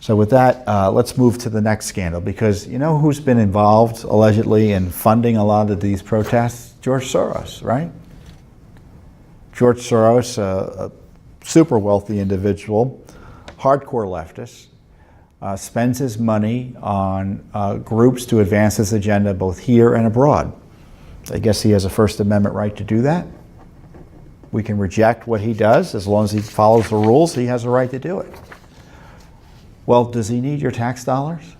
So with that, let's move to the next scandal, because you know who's been involved, allegedly, in funding a lot of these protests? George Soros, right? George Soros, a super wealthy individual, hardcore leftist, spends his money on groups to advance his agenda both here and abroad. I guess he has a First Amendment right to do that. We can reject what he does as long as he follows the rules. He has a right to do it. Well, does he need your tax dollars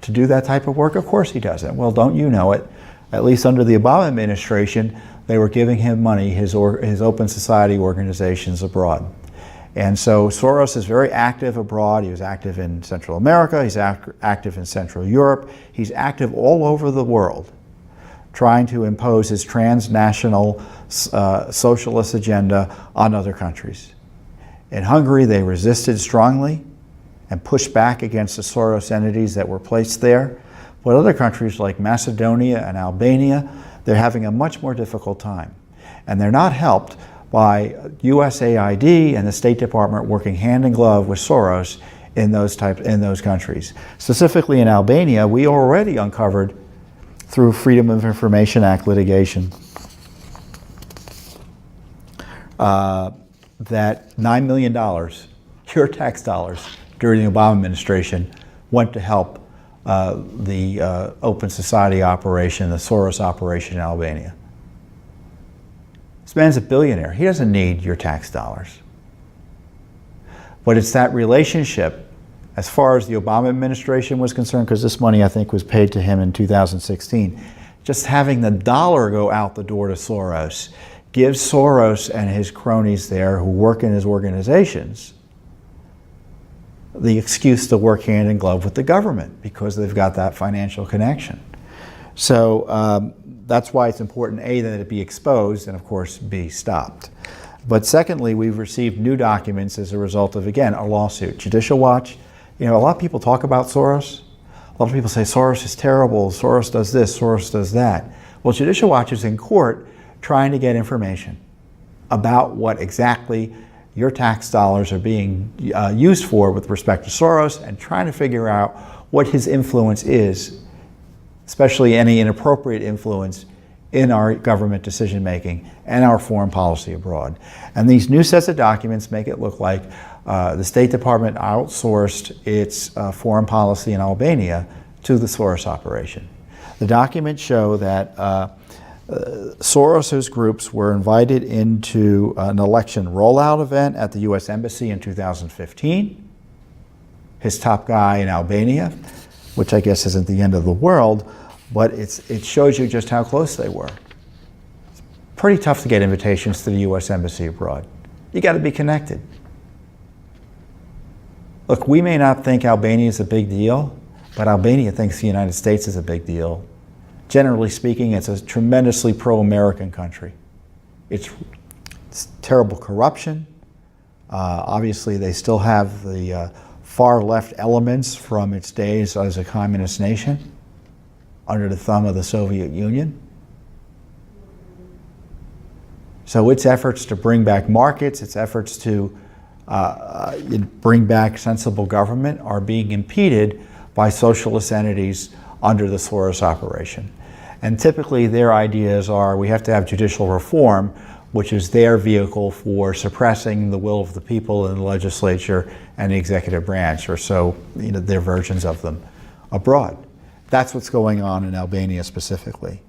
to do that type of work? Of course he doesn't. Well, don't you know it? At least under the Obama administration, they were giving him money, his open society organizations abroad. And so Soros is very active abroad. He was active in Central America. He's active in Central Europe. He's active all over the world, trying to impose his transnational socialist agenda on other countries. In Hungary, they resisted strongly and pushed back against the Soros entities that were placed there. But other countries like Macedonia and Albania, they're having a much more difficult time. And they're not helped by USAID and the State Department working hand in glove with Soros in those countries. Specifically in Albania, we already uncovered through Freedom of Information Act litigation that $9 million, your tax dollars, during the Obama administration went to help the Open Society operation, the Soros operation in Albania. This man's a billionaire. He doesn't need your tax dollars. But it's that relationship, as far as the Obama administration was concerned, because this money I think was paid to him in 2016, just having the dollar go out the door to Soros gives Soros and his cronies there who work in his organizations the excuse to work hand in glove with the government because they've got that financial connection. So that's why it's important, A, that it be exposed, and of course, B, stopped. But secondly, we've received new documents as a result of, again, a lawsuit. Judicial Watch, you know, a lot of people talk about Soros. A lot of people say Soros is terrible, Soros does this, Soros does that. Well, Judicial Watch is in court trying to get information about what exactly your tax dollars are being used for with respect to Soros, and trying to figure out what his influence is, especially any inappropriate influence in our government decision making and our foreign policy abroad. And these new sets of documents make it look like the State Department outsourced its foreign policy in Albania to the Soros operation. The documents show that Soros's groups were invited into an election rollout event at the U.S. Embassy in 2015. His top guy in Albania, which I guess isn't the end of the world, but it shows you just how close they were. It's pretty tough to get invitations to the U.S. Embassy abroad. You got to be connected. Look, we may not think Albania is a big deal, but Albania thinks the United States is a big deal. Generally speaking, it's a tremendously pro-American country. It's terrible corruption. Obviously, they still have the far-left elements from its days as a communist nation under the thumb of the Soviet Union. So its efforts to bring back markets, its efforts to bring back sensible government are being impeded by socialist entities under the Soros operation. And typically their ideas are we have to have judicial reform, which is their vehicle for suppressing the will of the people in the legislature and the executive branch, or so, you know, their versions of them abroad. That's what's going on in Albania specifically.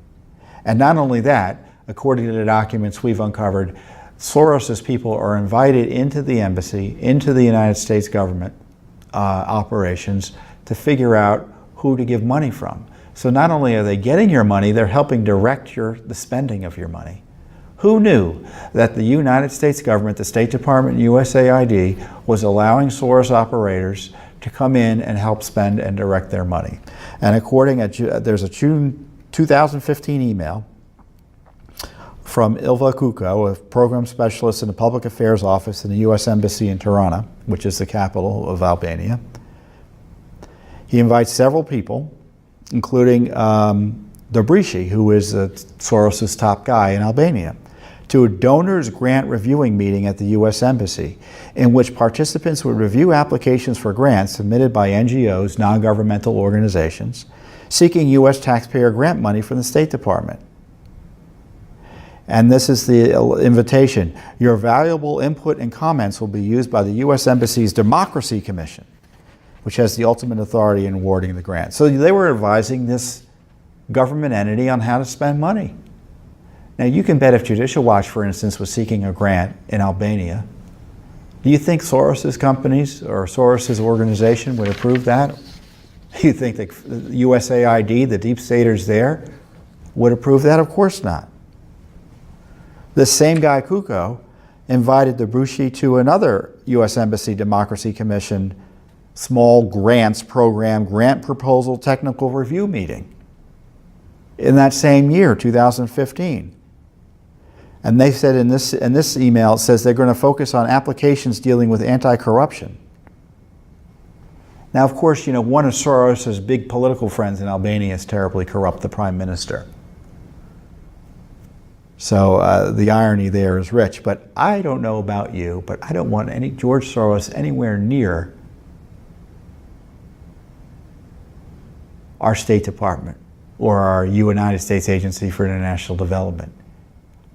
And not only that, according to the documents we've uncovered, Soros's people are invited into the embassy, into the United States government operations to figure out who to give money from. So not only are they getting your money, they're helping direct the spending of your money. Who knew that the United States government, the State Department, USAID, was allowing Soros operators to come in and help spend and direct their money? And there's a June 2015 email from Ilva Kuko, a program specialist in the Public Affairs Office in the U.S. Embassy in Tirana, which is the capital of Albania. He invites several people, including Dobrishi, who is Soros's top guy in Albania, to a donors grant reviewing meeting at the U.S. Embassy, in which participants would review applications for grants submitted by NGOs, non-governmental organizations, seeking U.S. taxpayer grant money from the State Department. And this is the invitation. Your valuable input and comments will be used by the U.S. Embassy's Democracy Commission, which has the ultimate authority in awarding the grant. So they were advising this government entity on how to spend money. Now you can bet if Judicial Watch, for instance, was seeking a grant in Albania, do you think Soros's companies or Soros's organization would approve that? Do you think the USAID, the deep staters there, would approve that? Of course not. This same guy, Kuko, invited Debussy to another U.S. Embassy Democracy Commission small grants program grant proposal technical review meeting in that same year, 2015. And they said in this email, it says they're going to focus on applications dealing with anti-corruption. Now, of course, you know, one of Soros's big political friends in Albania is terribly corrupt, the prime minister. So the irony there is rich. But I don't know about you, but I don't want any George Soros anywhere near our State Department or our United States Agency for International Development.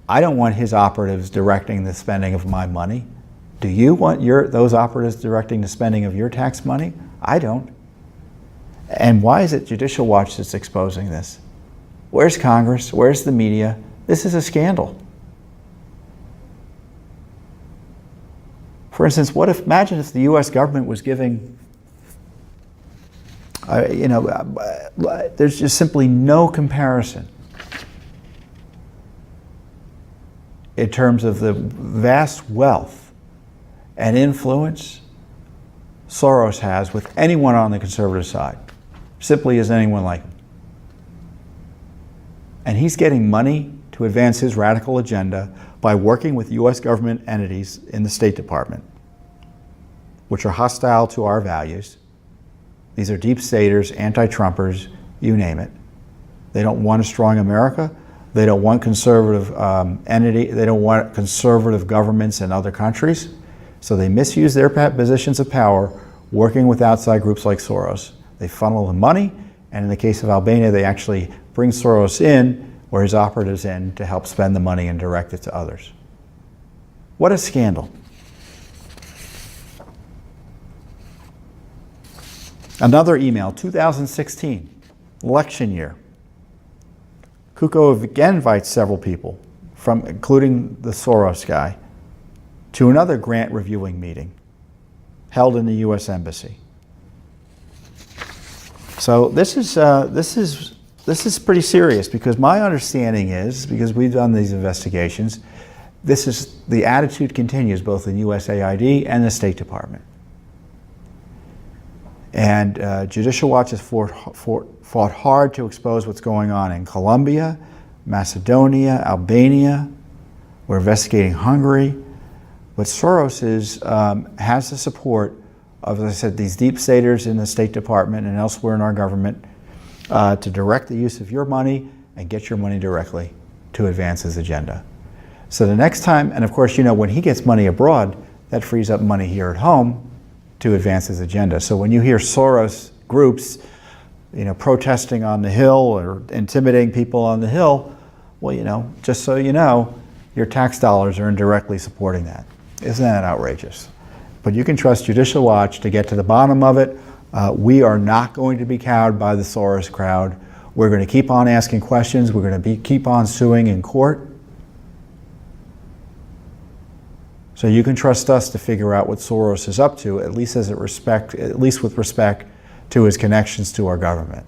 I don't want his operatives directing the spending of my money. Do you want those operatives directing the spending of your tax money? I don't. And why is it Judicial Watch that's exposing this? Where's Congress? Where's the media? This is a scandal. For instance, imagine if the U.S. government was giving, there's just simply no comparison in terms of the vast wealth and influence Soros has with anyone on the conservative side, simply as anyone like him. And he's getting money to advance his radical agenda by working with U.S. government entities in the State Department, which are hostile to our values. These are deep staters, anti-Trumpers, you name it. They don't want a strong America. They don't want conservative they don't want conservative governments in other countries. So they misuse their positions of power working with outside groups like Soros. They funnel the money, and in the case of Albania, they actually bring Soros in, or his operatives in, to help spend the money and direct it to others. What a scandal. Another email, 2016, election year. Kuko again invites several people, including the Soros guy, to another grant reviewing meeting held in the U.S. Embassy. So this is pretty serious, because my understanding is, because we've done these investigations, the attitude continues both in USAID and the State Department. And Judicial Watch has fought hard to expose what's going on in Colombia, Macedonia, Albania. We're investigating Hungary. But Soros has the support of, as I said, these deep staters in the State Department and elsewhere in our government to direct the use of your money and get your money directly to advance his agenda. So the next time, and of course, you know, when he gets money abroad, that frees up money here at home to advance his agenda. So when you hear Soros groups, you know, protesting on the Hill or intimidating people on the Hill, well, you know, just so you know, your tax dollars are indirectly supporting that. Isn't that outrageous? But you can trust Judicial Watch to get to the bottom of it. We are not going to be cowed by the Soros crowd. We're going to keep on asking questions. We're going to keep on suing in court. So you can trust us to figure out what Soros is up to, at least with respect to his connections to our government.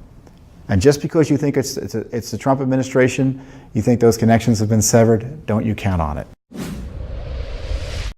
And just because you think it's the Trump administration, you think those connections have been severed, don't you count on it.